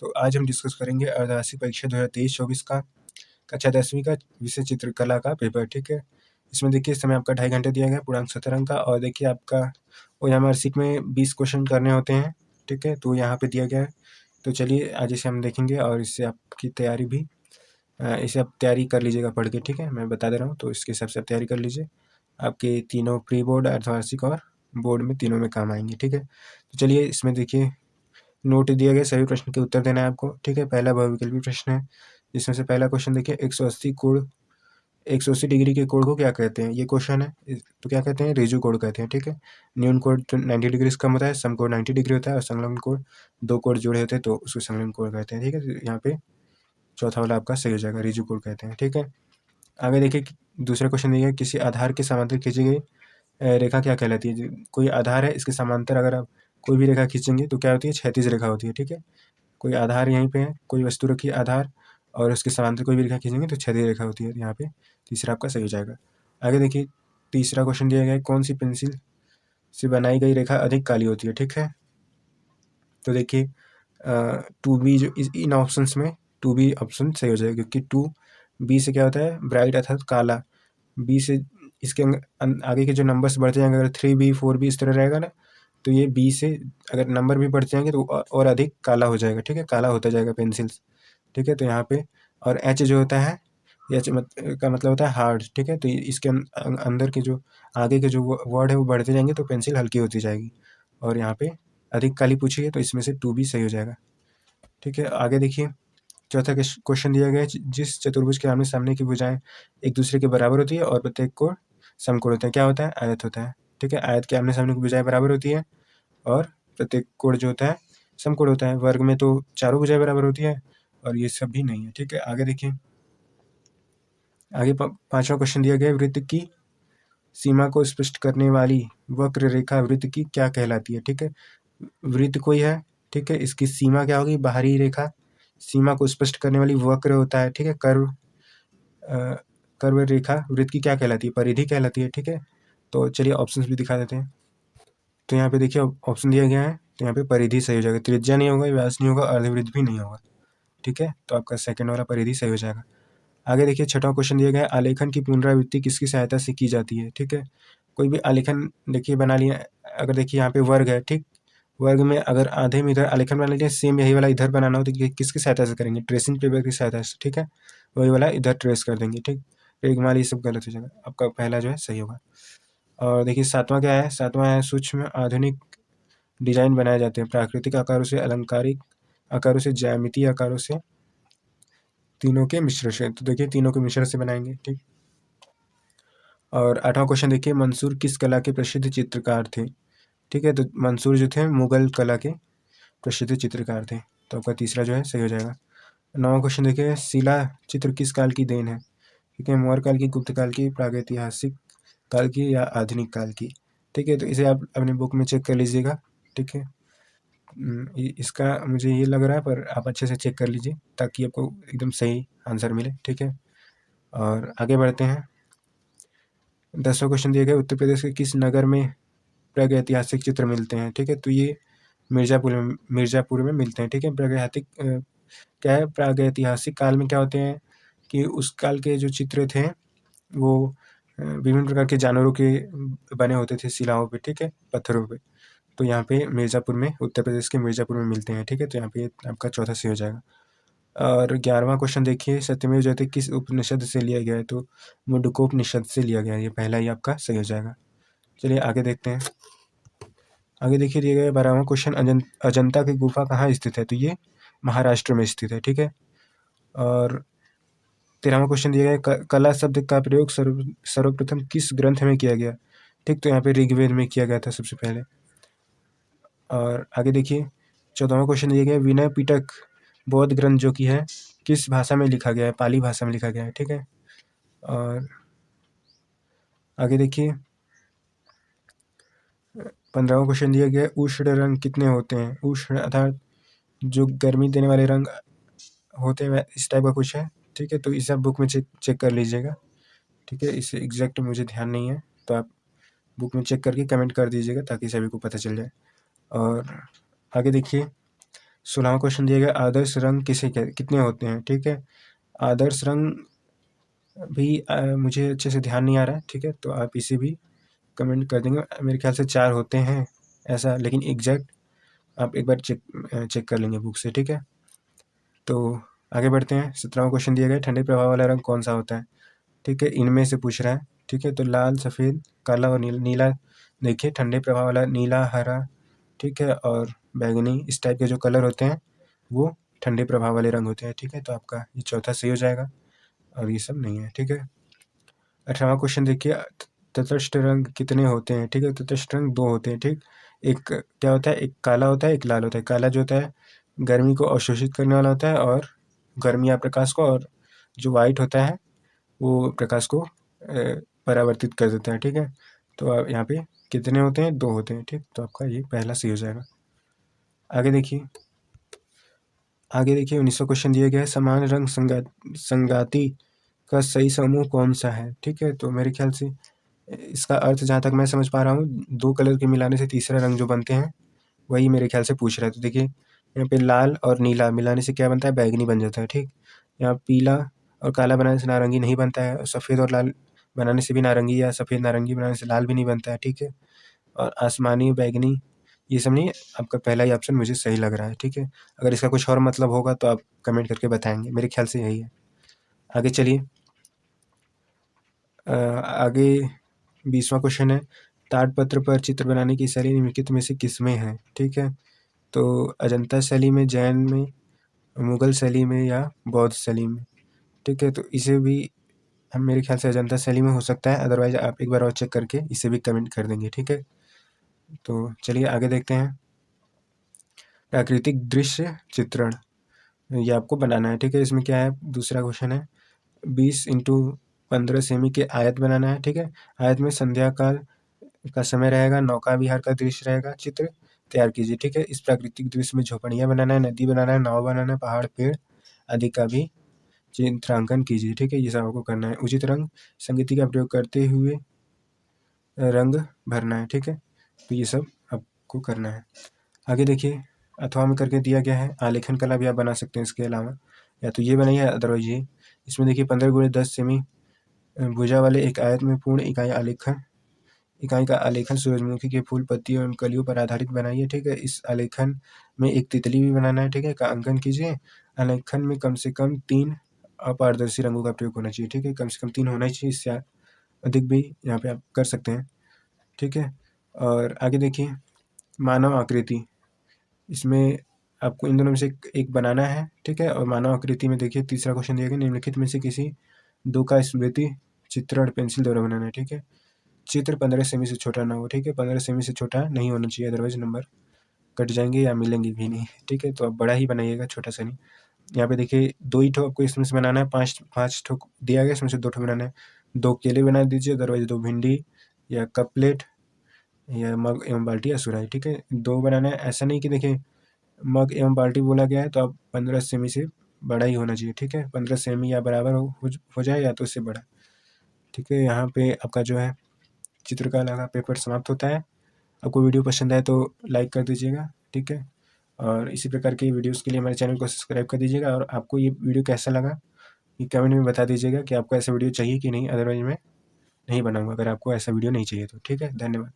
तो आज हम डिस्कस करेंगे अर्धवार्षिक परीक्षा 2023-24 का कक्षा 10वीं का विषय चित्रकला का पेपर। ठीक है, इसमें देखिए समय आपका 2.5 घंटे दिया गया, पूर्णांक 70 अंक का। और देखिए आपका ओएमआर शीट में 20 क्वेश्चन करने होते हैं। ठीक है, तो यहाँ पे दिया गया है। तो चलिए आज इसे हम देखेंगे और इससे आपकी तैयारी भी इसे आप तैयारी कर लीजिएगा पढ़ के। ठीक है, मैं बता दे रहा हूँ, तो इसके हिसाब से आप तैयारी कर लीजिए। आपके तीनों प्री बोर्ड, अर्धवार्षिक और बोर्ड में तीनों में काम आएंगे। ठीक है, तो चलिए इसमें देखिए नोट दिए गए सभी प्रश्न के उत्तर देना है आपको। ठीक है, पहला बहुविकल्पी प्रश्न है, जिसमें से पहला क्वेश्चन देखिए 180 डिग्री के कोण को क्या कहते हैं। ये क्वेश्चन है, तो क्या कहते हैं, रिजु कोण कहते हैं। ठीक है, न्यून कोण तो 90 डिग्री इसका होता है, समकोण 90 डिग्री होता है, और संलग्न कोण दो कोण जुड़े होते हैं तो उसको संलग्न कोण कहते हैं। ठीक है, तो यहाँ पे चौथा वाला आपका सही हो जाएगा, रिजु कोण कहते हैं। ठीक है, आगे देखिए दूसरा क्वेश्चन दिया है, किसी आधार के समांतर खींची गई रेखा क्या कहलाती है। कोई आधार है, इसके समांतर अगर आप कोई भी रेखा खींचेंगे तो क्या होती है, क्षैतिज रेखा होती है। ठीक है, कोई आधार यहीं पे है, कोई वस्तु रखी है आधार, और उसके समांतर कोई भी रेखा खींचेंगे तो क्षैतिज रेखा होती है। यहाँ पे तीसरा आपका सही हो जाएगा। आगे देखिए तीसरा क्वेश्चन दिया गया है, कौन सी पेंसिल से बनाई गई रेखा अधिक काली होती है। ठीक है, तो देखिए 2B जो इन ऑप्शंस में 2B ऑप्शन सही हो जाएगा, क्योंकि 2B से क्या होता है, ब्राइट अर्थात काला। बी से इसके आगे के जो नंबर्स बढ़ते जाएंगे, अगर 3B 4B इस तरह रहेगा ना, तो ये बी से अगर नंबर भी बढ़ते जाएंगे तो और अधिक काला हो जाएगा। ठीक है, काला होता जाएगा पेंसिल्स। ठीक है, तो यहाँ पे और एच जो होता है, एच का मतलब होता है हार्ड। ठीक है, तो इसके अंदर के जो आगे के जो वर्ड है वो बढ़ते जाएंगे तो पेंसिल हल्की होती जाएगी। और यहाँ पे अधिक काली पूछी है तो इसमें से 2B सही हो जाएगा। ठीक है, आगे देखिए चौथा क्वेश्चन दिया गया है, जिस चतुर्भुज के आमने सामने की भुजाएं एक दूसरे के बराबर होती है और प्रत्येक कोण समकोण होता है, क्या होता है, आयत होता है। ठीक है, आयत के आमने सामने की भुजाएं बराबर होती है और प्रत्येक कोण जो होता है समकोण होता है। वर्ग में तो चारों भुजाएं बराबर होती है और ये सब भी नहीं है। ठीक है, आगे देखिए आगे पांचवा क्वेश्चन दिया गया है, वृत्त की सीमा को स्पष्ट करने वाली वक्र रेखा वृत्त की क्या कहलाती है। ठीक है, वृत्त कोई है, ठीक है, इसकी सीमा क्या होगी, बाहरी रेखा, सीमा को स्पष्ट करने वाली वक्र होता है। ठीक है, कर्व रेखा वृत्त की क्या कहलाती है, परिधि कहलाती है। ठीक है, तो चलिए ऑप्शंस भी दिखा देते हैं। तो यहाँ पे देखिए ऑप्शन दिया गया है, तो यहाँ पे परिधि सही हो जाएगा, त्रिज्या नहीं होगा, व्यास नहीं होगा, अर्धवृत्त भी नहीं होगा। ठीक है, तो आपका सेकंड वाला परिधि सही हो जाएगा। आगे देखिए छठवां क्वेश्चन दिया गया है, आलेखन की पुनरावृत्ति किसकी सहायता से की जाती है। ठीक है, कोई भी आलेखन देखिए बना लिया, अगर देखिए यहाँ पे वर्ग है, ठीक, वर्ग में अगर आधे में इधर आलेखन बना लीजिए, सेम यही वाला इधर बनाना हो तो किसकी सहायता से करेंगे, ट्रेसिंग पेपर की सहायता से। ठीक है, वही वाला इधर ट्रेस कर देंगे। ठीक, रेगमाल ये सब गलत हो जाएगा, आपका पहला जो है सही होगा। और देखिए सातवां क्या है, सातवां है सूक्ष्म आधुनिक डिजाइन बनाए जाते हैं प्राकृतिक आकारों से, अलंकारिक आकारों से, ज्यामितीय आकारों से, तीनों के मिश्रण से। तो देखिए तीनों के मिश्रण से बनाएंगे। ठीक, और आठवां क्वेश्चन देखिए, मंसूर किस कला के प्रसिद्ध चित्रकार थे। ठीक है, तो मंसूर जो थे मुगल कला के प्रसिद्ध चित्रकार थे, तो आपका तीसरा जो है सही हो जाएगा। नौवां क्वेश्चन देखिए, शिला चित्र किस काल की देन है। ठीक है, मौर्य काल की, गुप्त काल की, प्रागैतिहासिक काल की या आधुनिक काल की। ठीक है, तो इसे आप अपनी बुक में चेक कर लीजिएगा। ठीक है, इसका मुझे ये लग रहा है, पर आप अच्छे से चेक कर लीजिए ताकि आपको एकदम सही आंसर मिले। ठीक है, और आगे बढ़ते हैं। 10वां क्वेश्चन दिया गया, उत्तर प्रदेश के किस नगर में प्रागैतिहासिक चित्र मिलते हैं। ठीक है, तो ये मिर्ज़ापुर में मिलते हैं। ठीक है, प्रागैतिहासिक क्या है, प्रागैतिहासिक काल में क्या होते हैं कि उस काल के जो चित्र थे वो विभिन्न प्रकार के जानवरों के बने होते थे शिलाओं पे। ठीक है, पत्थरों पे, तो यहाँ पे मिर्ज़ापुर में, उत्तर प्रदेश के मिर्ज़ापुर में मिलते हैं। ठीक है, तो यहाँ पे आपका चौथा सही हो जाएगा। और 11वां क्वेश्चन देखिए, सत्यमेव जयते किस उपनिषद से लिया गया है। तो मुंडकोपनिषद से लिया गया है, ये पहला ही आपका सही हो जाएगा। चलिए आगे देखते हैं। आगे देखिए दिया गया 12वां क्वेश्चन, अजंता की गुफा कहाँ स्थित है। तो ये महाराष्ट्र में स्थित है। ठीक है, और 13वां क्वेश्चन दिया गया, कला शब्द का प्रयोग सर्वप्रथम किस ग्रंथ में किया गया। ठीक, तो यहाँ पे ऋग्वेद में किया गया था सबसे पहले। और आगे देखिए 14वां क्वेश्चन दिया गया, विनय पिटक बौद्ध ग्रंथ जो कि है किस भाषा में लिखा गया है, पाली भाषा में लिखा गया है। ठीक है, और आगे देखिए 15वां क्वेश्चन दिया गया, उष्ण रंग कितने होते हैं। उष्ण अर्थात जो गर्मी देने वाले रंग होते हैं, इस टाइप का कुछ है। ठीक है, तो इसे आप बुक में चेक कर लीजिएगा। ठीक है, इसे एग्जैक्ट मुझे ध्यान नहीं है, तो आप बुक में चेक करके कमेंट कर दीजिएगा ताकि सभी को पता चल जाए। और आगे देखिए 16वां क्वेश्चन दिया गया, आदर्श रंग कितने होते हैं, ठीक है। आदर्श रंग भी मुझे अच्छे से ध्यान नहीं आ रहा है, ठीक है, तो आप इसे भी कमेंट कर देंगे। मेरे ख्याल से 4 होते हैं ऐसा, लेकिन एग्जैक्ट आप एक बार चेक कर लेंगे बुक से, ठीक है। तो आगे बढ़ते हैं। 17वां क्वेश्चन दिया गया, ठंडे प्रभाव वाला रंग कौन सा होता है, ठीक है, इनमें से पूछ रहा है, ठीक है। तो लाल, सफ़ेद, काला और नीला। देखिए ठंडे प्रभाव वाला नीला, हरा, ठीक है, और बैंगनी, इस टाइप के जो कलर होते हैं वो ठंडे प्रभाव वाले रंग होते हैं, ठीक है। तो आपका ये चौथा सही हो जाएगा और ये सब नहीं है, ठीक है। 18वां क्वेश्चन देखिए, तटस्थ रंग कितने होते हैं, ठीक है। तटस्थ रंग 2 होते हैं, ठीक। एक क्या होता है, एक काला होता है, एक लाल होता है। काला जो होता है गर्मी को अवशोषित करने वाला होता है और गर्मी या प्रकाश को, और जो वाइट होता है वो प्रकाश को परावर्तित कर देता है, ठीक है। तो आप यहाँ पे कितने होते हैं, 2 होते हैं, ठीक। तो आपका ये पहला सही हो जाएगा। आगे देखिए, 19वां क्वेश्चन दिया गया है, समान रंग संगाति का सही समूह कौन सा है, ठीक है। तो मेरे ख्याल से इसका अर्थ जहाँ तक मैं समझ पा रहा हूँ, 2 कलर के मिलाने से तीसरा रंग जो बनते हैं वही मेरे ख्याल से पूछ रहा है। तो देखिए यहाँ पे लाल और नीला मिलाने से क्या बनता है, बैंगनी बन जाता है, ठीक। यहाँ पीला और काला बनाने से नारंगी नहीं बनता है, और सफ़ेद और लाल बनाने से भी नारंगी, या सफ़ेद नारंगी बनाने से लाल भी नहीं बनता है, ठीक है। और आसमानी, बैंगनी, ये सब नहीं। आपका पहला ही ऑप्शन मुझे सही लग रहा है, ठीक है। अगर इसका कुछ और मतलब होगा तो आप कमेंट करके बताएंगे, मेरे ख्याल से यही है। आगे चलिए, आगे 20वां क्वेश्चन है, ताड़पत्र पर चित्र बनाने की शैली निम्नलिखित में से किसमें है, ठीक है। तो अजंता शैली में, जैन में, मुगल शैली में, या बौद्ध शैली में, ठीक है। तो इसे भी हम, मेरे ख्याल से अजंता शैली में हो सकता है, अदरवाइज आप एक बार और चेक करके इसे भी कमेंट कर देंगे, ठीक है। तो चलिए आगे देखते हैं, प्राकृतिक दृश्य चित्रण, ये आपको बनाना है, ठीक है। इसमें क्या है, दूसरा क्वेश्चन है, 20 × 15 सेमी के आयत बनाना है, ठीक है। आयत में संध्या काल का समय रहेगा, नौका विहार का दृश्य रहेगा, चित्र तैयार कीजिए, ठीक है। इस प्राकृतिक दृश्य में झोपड़ियाँ बनाना है, नदी बनाना है, नाव बनाना है, पहाड़, पेड़ आदि का भी चित्रांकन कीजिए, ठीक है। ये सब आपको करना है। उचित रंग संगति का प्रयोग करते हुए रंग भरना है, ठीक है। तो ये सब आपको करना है। आगे देखिए, अथवा में करके दिया गया है, आलेखन कला भी आप बना सकते हैं इसके अलावा, या तो ये बनाइए, अदरवाइज ये। इसमें देखिए 15 × 10 सेमी भुजा वाले एक आयत में पूर्ण इकाई का आलेखन सूरजमुखी के फूल, पत्तियों एवं कलियों पर आधारित बनाइए, ठीक है। इस आलेखन में एक तितली भी बनाना है, ठीक है, का अंकन कीजिए। आलेखन में कम से कम 3 अपारदर्शी रंगों का प्रयोग होना चाहिए, ठीक है। कम से कम 3 होना ही चाहिए, इससे अधिक भी यहाँ पे आप कर सकते हैं, ठीक है। और आगे देखिए, मानव आकृति, इसमें आपको इन दोनों में से एक बनाना है, ठीक है। और मानव आकृति में देखिए, तीसरा क्वेश्चन दिया गया, निम्नलिखित में से किसी 2 का स्मृति चित्रण पेंसिल द्वारा बनाना है, ठीक है। चित्र 15 सेमी से छोटा ना हो, ठीक है। 15 सेमी से छोटा नहीं होना चाहिए, अदरवाइज नंबर कट जाएंगे या मिलेंगे भी नहीं, ठीक है। तो आप बड़ा ही बनाइएगा, छोटा सा नहीं। यहाँ पे देखिए 2 ही ठो आपको इसमें से बनाना है, 5 ठो दिया गया, इसमें से 2 ठो बनाना है। 2 केले बना दीजिए, अदरवाइज 2 भिंडी या कप प्लेट या मग एवं बाल्टी या सुराही, ठीक है। 2 बनाना है, ऐसा नहीं कि देखिए मग एवं बाल्टी बोला गया है तो आप 15 सेमी से बड़ा ही होना चाहिए, ठीक है। 15 सेमी या बराबर हो जाए, या तो उससे बड़ा, ठीक है। यहाँ पे आपका जो है चित्रकला का पेपर समाप्त होता है। आपको वीडियो पसंद आए तो लाइक कर दीजिएगा, ठीक है। और इसी प्रकार के वीडियोस के लिए हमारे चैनल को सब्सक्राइब कर दीजिएगा, और आपको ये वीडियो कैसा लगा ये कमेंट में बता दीजिएगा कि आपको ऐसा वीडियो चाहिए कि नहीं, अदरवाइज मैं नहीं बनाऊँगा अगर आपको ऐसा वीडियो नहीं चाहिए तो, ठीक है। धन्यवाद।